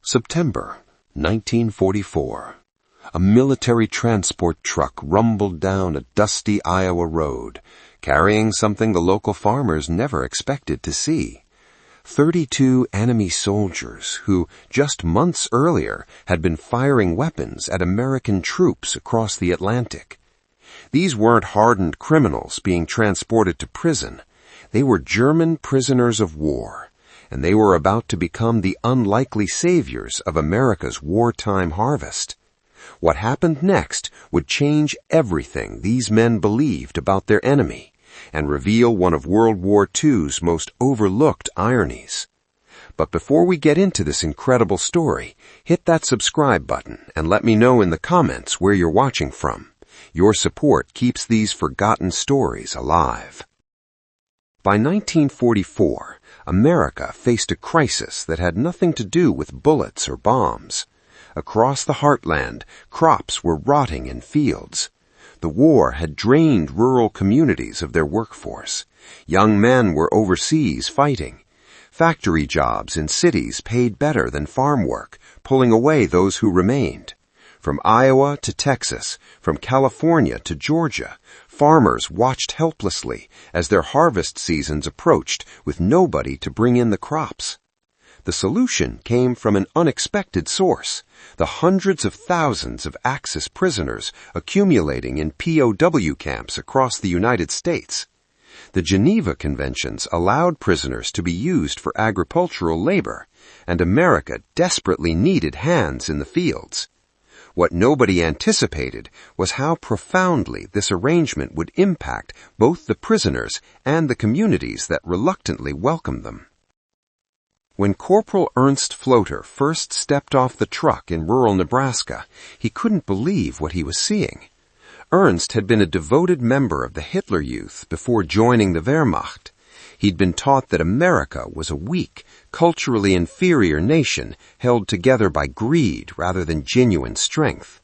September 1944. A military transport truck rumbled down a dusty Iowa road, carrying something the local farmers never expected to see. 32 enemy soldiers who, just months earlier, had been firing weapons at American troops across the Atlantic. These weren't hardened criminals being transported to prison. They were German prisoners of war, and they were about to become the unlikely saviors of America's wartime harvest. What happened next would change everything these men believed about their enemy and reveal one of World War II's most overlooked ironies. But before we get into this incredible story, hit that subscribe button and let me know in the comments where you're watching from. Your support keeps these forgotten stories alive. By 1944, America faced a crisis that had nothing to do with bullets or bombs. Across the heartland, crops were rotting in fields. The war had drained rural communities of their workforce. Young men were overseas fighting. Factory jobs in cities paid better than farm work, pulling away those who remained. From Iowa to Texas, from California to Georgia, farmers watched helplessly as their harvest seasons approached with nobody to bring in the crops. The solution came from an unexpected source: the hundreds of thousands of Axis prisoners accumulating in POW camps across the United States. The Geneva Conventions allowed prisoners to be used for agricultural labor, and America desperately needed hands in the fields. What nobody anticipated was how profoundly this arrangement would impact both the prisoners and the communities that reluctantly welcomed them. When Corporal Ernst Floater first stepped off the truck in rural Nebraska, he couldn't believe what he was seeing. Ernst had been a devoted member of the Hitler Youth before joining the Wehrmacht. He'd been taught that America was a weak, culturally inferior nation held together by greed rather than genuine strength.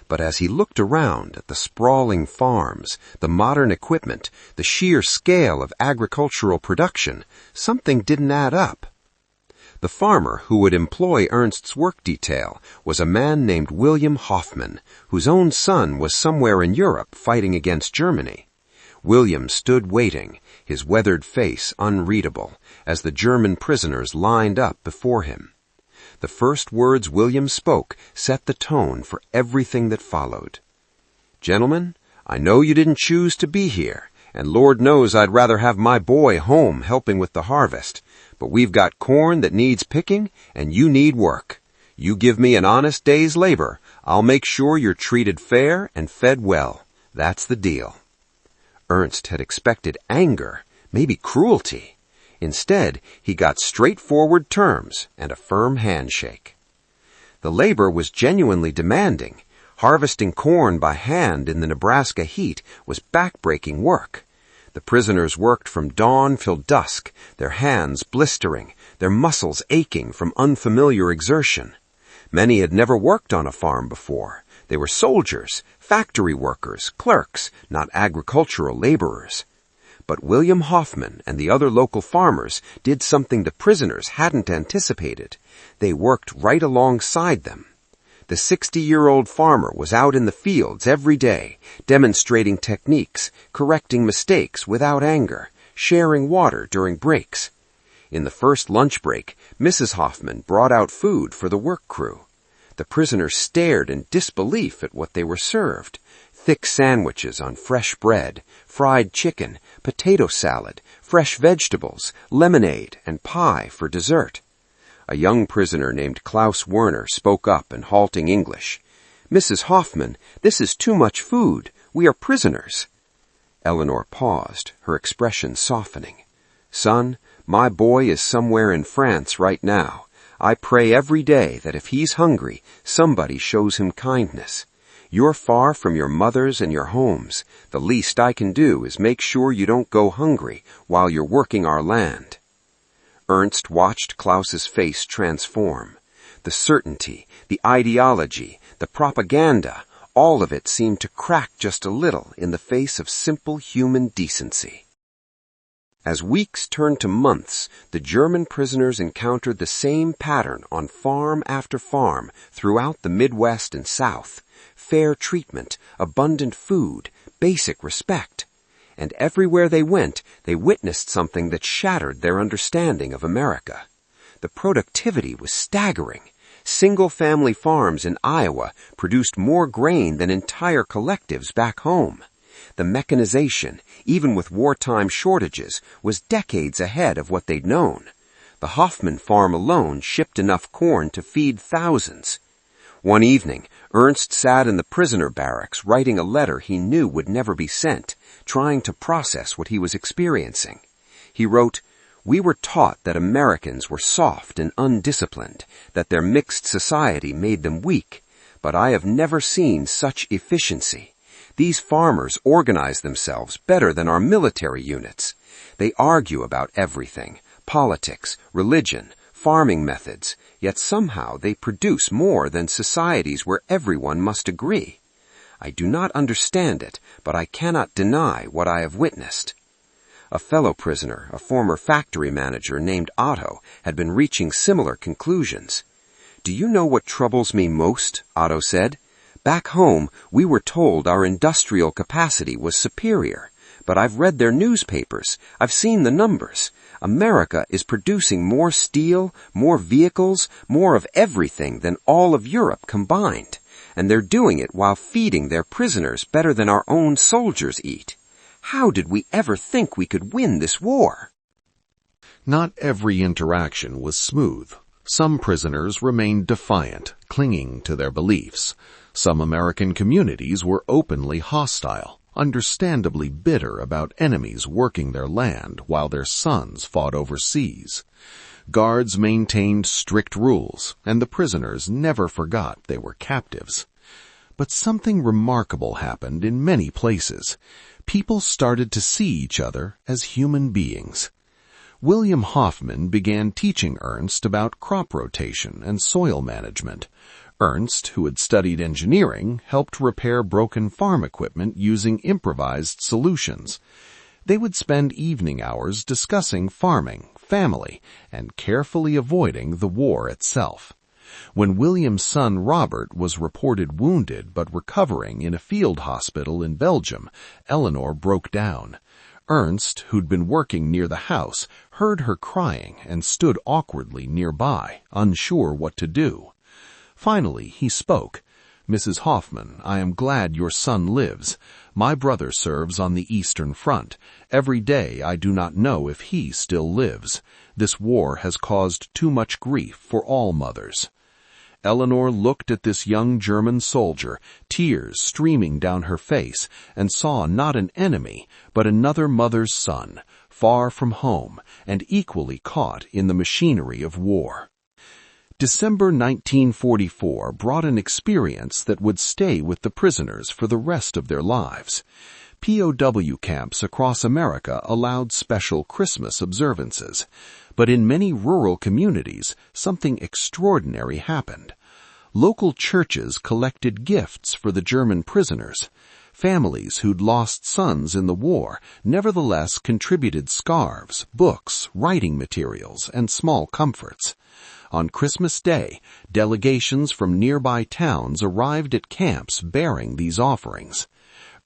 But as he looked around at the sprawling farms, the modern equipment, the sheer scale of agricultural production, something didn't add up. The farmer who would employ Ernst's work detail was a man named William Hoffman, whose own son was somewhere in Europe fighting against Germany. William stood waiting, his weathered face unreadable, as the German prisoners lined up before him. The first words William spoke set the tone for everything that followed. "Gentlemen, I know you didn't choose to be here, and Lord knows I'd rather have my boy home helping with the harvest, but we've got corn that needs picking, and you need work. You give me an honest day's labor, I'll make sure you're treated fair and fed well. That's the deal." Ernst had expected anger, maybe cruelty. Instead, he got straightforward terms and a firm handshake. The labor was genuinely demanding. Harvesting corn by hand in the Nebraska heat was backbreaking work. The prisoners worked from dawn till dusk, their hands blistering, their muscles aching from unfamiliar exertion. Many had never worked on a farm before. They were soldiers, factory workers, clerks, not agricultural laborers. But William Hoffman and the other local farmers did something the prisoners hadn't anticipated. They worked right alongside them. The 60-year-old farmer was out in the fields every day, demonstrating techniques, correcting mistakes without anger, sharing water during breaks. In the first lunch break, Mrs. Hoffman brought out food for the work crew. The prisoners stared in disbelief at what they were served: thick sandwiches on fresh bread, fried chicken, potato salad, fresh vegetables, lemonade, and pie for dessert. A young prisoner named Klaus Werner spoke up in halting English. "Mrs. Hoffman, this is too much food. We are prisoners." Eleanor paused, her expression softening. "Son, my boy is somewhere in France right now. I pray every day that if he's hungry, somebody shows him kindness. You're far from your mothers and your homes. The least I can do is make sure you don't go hungry while you're working our land." Ernst watched Klaus's face transform. The certainty, the ideology, the propaganda, all of it seemed to crack just a little in the face of simple human decency. As weeks turned to months, the German prisoners encountered the same pattern on farm after farm throughout the Midwest and South. Fair treatment, abundant food, basic respect. And everywhere they went, they witnessed something that shattered their understanding of America. The productivity was staggering. Single-family farms in Iowa produced more grain than entire collectives back home. The mechanization, even with wartime shortages, was decades ahead of what they'd known. The Hoffman farm alone shipped enough corn to feed thousands. One evening, Ernst sat in the prisoner barracks writing a letter he knew would never be sent, trying to process what he was experiencing. He wrote, "We were taught that Americans were soft and undisciplined, that their mixed society made them weak, but I have never seen such efficiency. These farmers organize themselves better than our military units. They argue about everything, politics, religion, farming methods, yet somehow they produce more than societies where everyone must agree. I do not understand it, but I cannot deny what I have witnessed." A fellow prisoner, a former factory manager named Otto, had been reaching similar conclusions. "Do you know what troubles me most?" Otto said. "Back home, we were told our industrial capacity was superior. But I've read their newspapers. I've seen the numbers. America is producing more steel, more vehicles, more of everything than all of Europe combined. And they're doing it while feeding their prisoners better than our own soldiers eat. How did we ever think we could win this war?" Not every interaction was smooth. Some prisoners remained defiant, clinging to their beliefs. Some American communities were openly hostile, understandably bitter about enemies working their land while their sons fought overseas. Guards maintained strict rules, and the prisoners never forgot they were captives. But something remarkable happened in many places. People started to see each other as human beings. William Hoffman began teaching Ernst about crop rotation and soil management. Ernst, who had studied engineering, helped repair broken farm equipment using improvised solutions. They would spend evening hours discussing farming, family, and carefully avoiding the war itself. When William's son Robert was reported wounded but recovering in a field hospital in Belgium, Eleanor broke down. Ernst, who'd been working near the house, heard her crying and stood awkwardly nearby, unsure what to do. Finally, he spoke. "Mrs. Hoffman, I am glad your son lives. My brother serves on the Eastern Front. Every day I do not know if he still lives. This war has caused too much grief for all mothers." Eleanor looked at this young German soldier, tears streaming down her face, and saw not an enemy, but another mother's son, far from home, and equally caught in the machinery of war. December 1944 brought an experience that would stay with the prisoners for the rest of their lives. POW camps across America allowed special Christmas observances, but in many rural communities, something extraordinary happened. Local churches collected gifts for the German prisoners. Families who'd lost sons in the war nevertheless contributed scarves, books, writing materials, and small comforts. On Christmas Day, delegations from nearby towns arrived at camps bearing these offerings.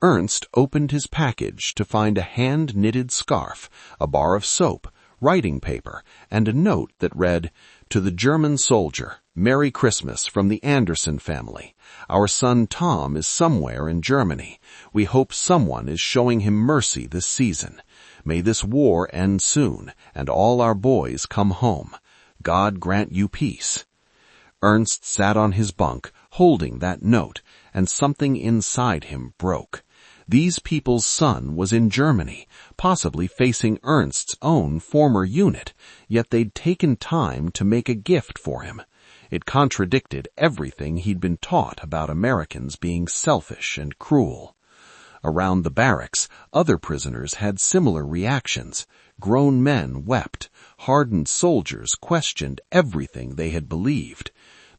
Ernst opened his package to find a hand-knitted scarf, a bar of soap, writing paper, and a note that read, "To the German soldier, Merry Christmas from the Anderson family. Our son Tom is somewhere in Germany. We hope someone is showing him mercy this season. May this war end soon, and all our boys come home. God grant you peace." Ernst sat on his bunk, holding that note, and something inside him broke. These people's son was in Germany, possibly facing Ernst's own former unit, yet they'd taken time to make a gift for him. It contradicted everything he'd been taught about Americans being selfish and cruel. Around the barracks, other prisoners had similar reactions. Grown men wept. Hardened soldiers questioned everything they had believed.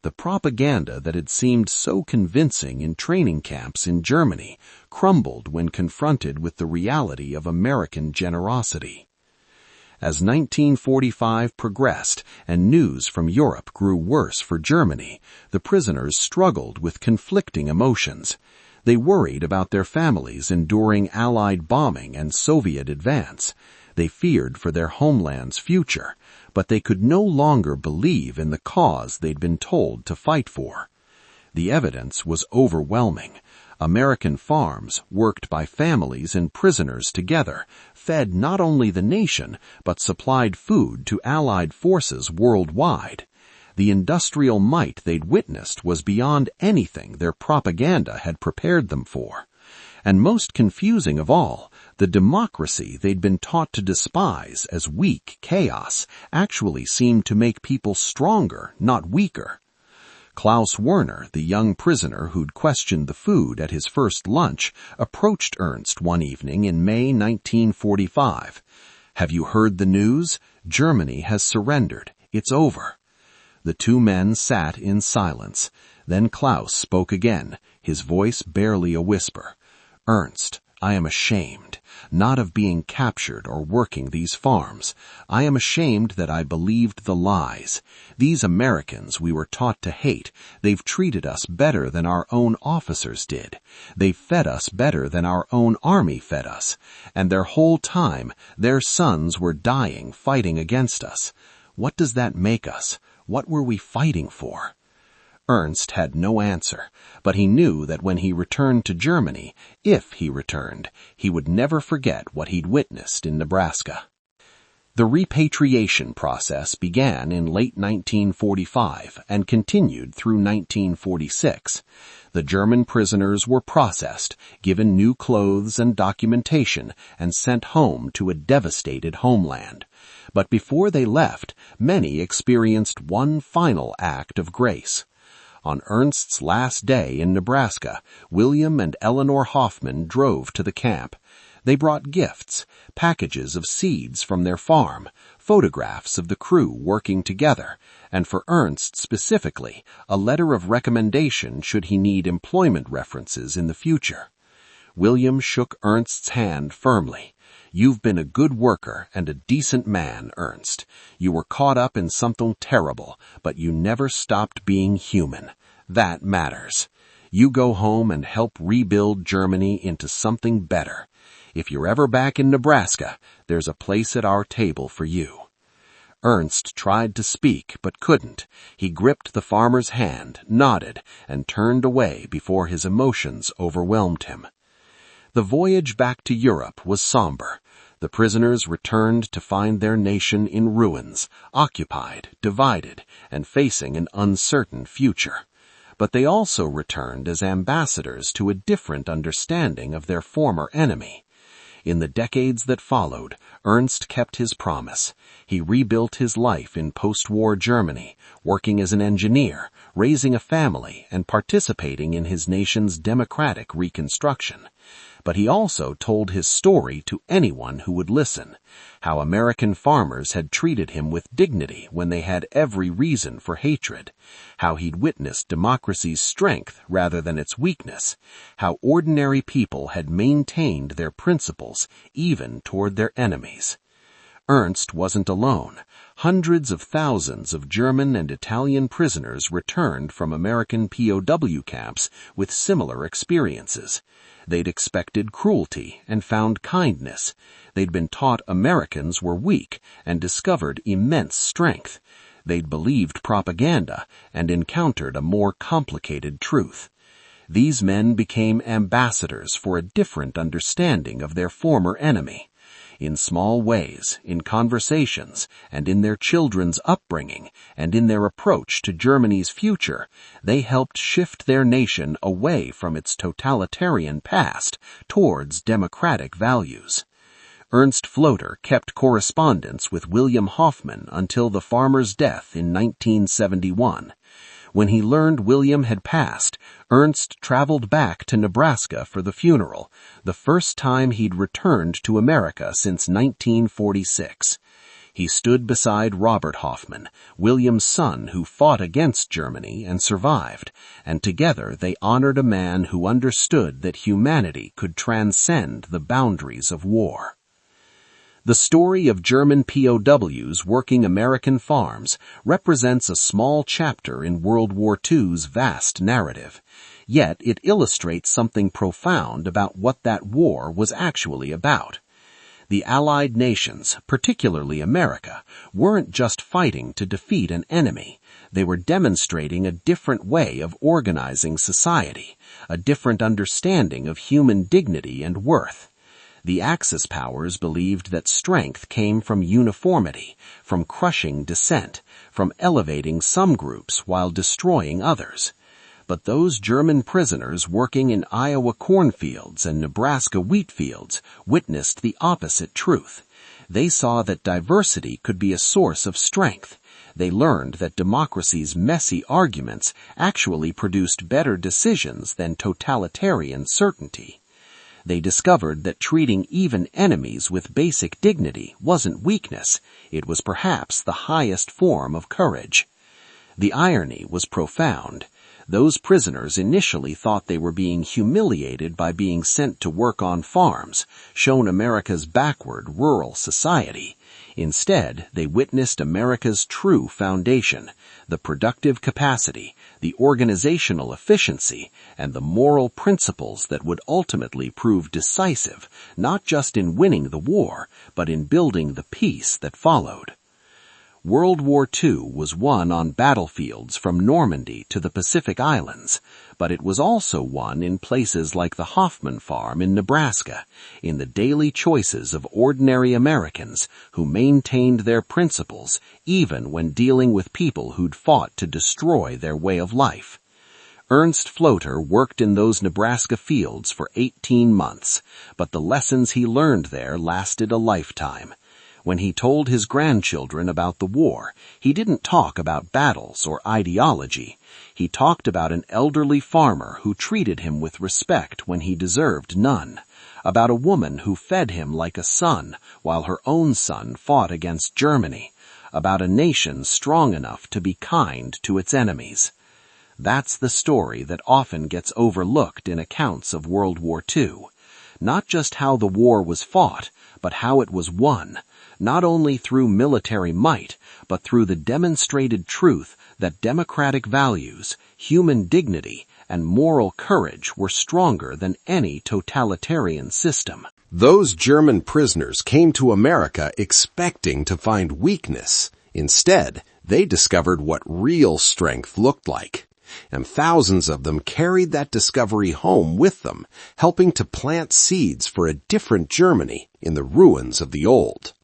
The propaganda that had seemed so convincing in training camps in Germany crumbled when confronted with the reality of American generosity. As 1945 progressed and news from Europe grew worse for Germany, the prisoners struggled with conflicting emotions. They worried about their families enduring Allied bombing and Soviet advance. They feared for their homeland's future, but they could no longer believe in the cause they'd been told to fight for. The evidence was overwhelming. American farms, worked by families and prisoners together, fed not only the nation, but supplied food to Allied forces worldwide. The industrial might they'd witnessed was beyond anything their propaganda had prepared them for. And most confusing of all, the democracy they'd been taught to despise as weak chaos actually seemed to make people stronger, not weaker. Klaus Werner, the young prisoner who'd questioned the food at his first lunch, approached Ernst one evening in May 1945. "Have you heard the news? Germany has surrendered. It's over." The two men sat in silence. Then Klaus spoke again, his voice barely a whisper. "Ernst, I am ashamed, not of being captured or working these farms. I am ashamed that I believed the lies. These Americans we were taught to hate, they've treated us better than our own officers did. They've fed us better than our own army fed us. And their whole time, their sons were dying fighting against us. What does that make us? What were we fighting for?" Ernst had no answer, but he knew that when he returned to Germany, if he returned, he would never forget what he'd witnessed in Nebraska. The repatriation process began in late 1945 and continued through 1946. The German prisoners were processed, given new clothes and documentation, and sent home to a devastated homeland. But before they left, many experienced one final act of grace. On Ernst's last day in Nebraska, William and Eleanor Hoffman drove to the camp. They brought gifts, packages of seeds from their farm, photographs of the crew working together, and for Ernst specifically, a letter of recommendation should he need employment references in the future. William shook Ernst's hand firmly. "You've been a good worker and a decent man, Ernst. You were caught up in something terrible, but you never stopped being human. That matters. You go home and help rebuild Germany into something better. If you're ever back in Nebraska, there's a place at our table for you." Ernst tried to speak, but couldn't. He gripped the farmer's hand, nodded, and turned away before his emotions overwhelmed him. The voyage back to Europe was somber. The prisoners returned to find their nation in ruins, occupied, divided, and facing an uncertain future. But they also returned as ambassadors to a different understanding of their former enemy. In the decades that followed, Ernst kept his promise. He rebuilt his life in post-war Germany, working as an engineer, raising a family, and participating in his nation's democratic reconstruction. But he also told his story to anyone who would listen, how American farmers had treated him with dignity when they had every reason for hatred, how he'd witnessed democracy's strength rather than its weakness, how ordinary people had maintained their principles even toward their enemies. Ernst wasn't alone. Hundreds of thousands of German and Italian prisoners returned from American POW camps with similar experiences. They'd expected cruelty and found kindness. They'd been taught Americans were weak and discovered immense strength. They'd believed propaganda and encountered a more complicated truth. These men became ambassadors for a different understanding of their former enemy. In small ways, in conversations, and in their children's upbringing, and in their approach to Germany's future, they helped shift their nation away from its totalitarian past towards democratic values. Ernst Floater kept correspondence with William Hoffman until the farmer's death in 1971. When he learned William had passed, Ernst traveled back to Nebraska for the funeral, the first time he'd returned to America since 1946. He stood beside Robert Hoffman, William's son who fought against Germany and survived, and together they honored a man who understood that humanity could transcend the boundaries of war. The story of German POWs working American farms represents a small chapter in World War II's vast narrative. Yet it illustrates something profound about what that war was actually about. The Allied nations, particularly America, weren't just fighting to defeat an enemy. They were demonstrating a different way of organizing society, a different understanding of human dignity and worth. The Axis powers believed that strength came from uniformity, from crushing dissent, from elevating some groups while destroying others. But those German prisoners working in Iowa cornfields and Nebraska wheat fields witnessed the opposite truth. They saw that diversity could be a source of strength. They learned that democracy's messy arguments actually produced better decisions than totalitarian certainty. They discovered that treating even enemies with basic dignity wasn't weakness. It was perhaps the highest form of courage. The irony was profound. Those prisoners initially thought they were being humiliated by being sent to work on farms, shown America's backward rural society. Instead, they witnessed America's true foundation, the productive capacity, the organizational efficiency, and the moral principles that would ultimately prove decisive, not just in winning the war, but in building the peace that followed. World War II was won on battlefields from Normandy to the Pacific Islands, but it was also won in places like the Hoffman Farm in Nebraska, in the daily choices of ordinary Americans who maintained their principles even when dealing with people who'd fought to destroy their way of life. Ernst Floater worked in those Nebraska fields for 18 months, but the lessons he learned there lasted a lifetime. When he told his grandchildren about the war, he didn't talk about battles or ideology. He talked about an elderly farmer who treated him with respect when he deserved none, about a woman who fed him like a son while her own son fought against Germany, about a nation strong enough to be kind to its enemies. That's the story that often gets overlooked in accounts of World War II. Not just how the war was fought, but how it was won, not only through military might, but through the demonstrated truth that democratic values, human dignity, and moral courage were stronger than any totalitarian system. Those German prisoners came to America expecting to find weakness. Instead, they discovered what real strength looked like. And thousands of them carried that discovery home with them, helping to plant seeds for a different Germany in the ruins of the old.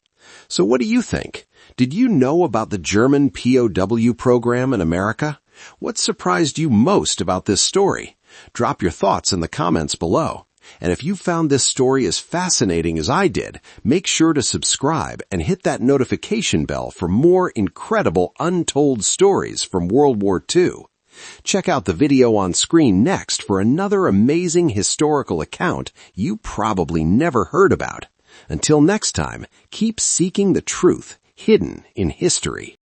So what do you think? Did you know about the German POW program in America? What surprised you most about this story? Drop your thoughts in the comments below. And if you found this story as fascinating as I did, make sure to subscribe and hit that notification bell for more incredible untold stories from World War II. Check out the video on screen next for another amazing historical account you probably never heard about. Until next time, keep seeking the truth hidden in history.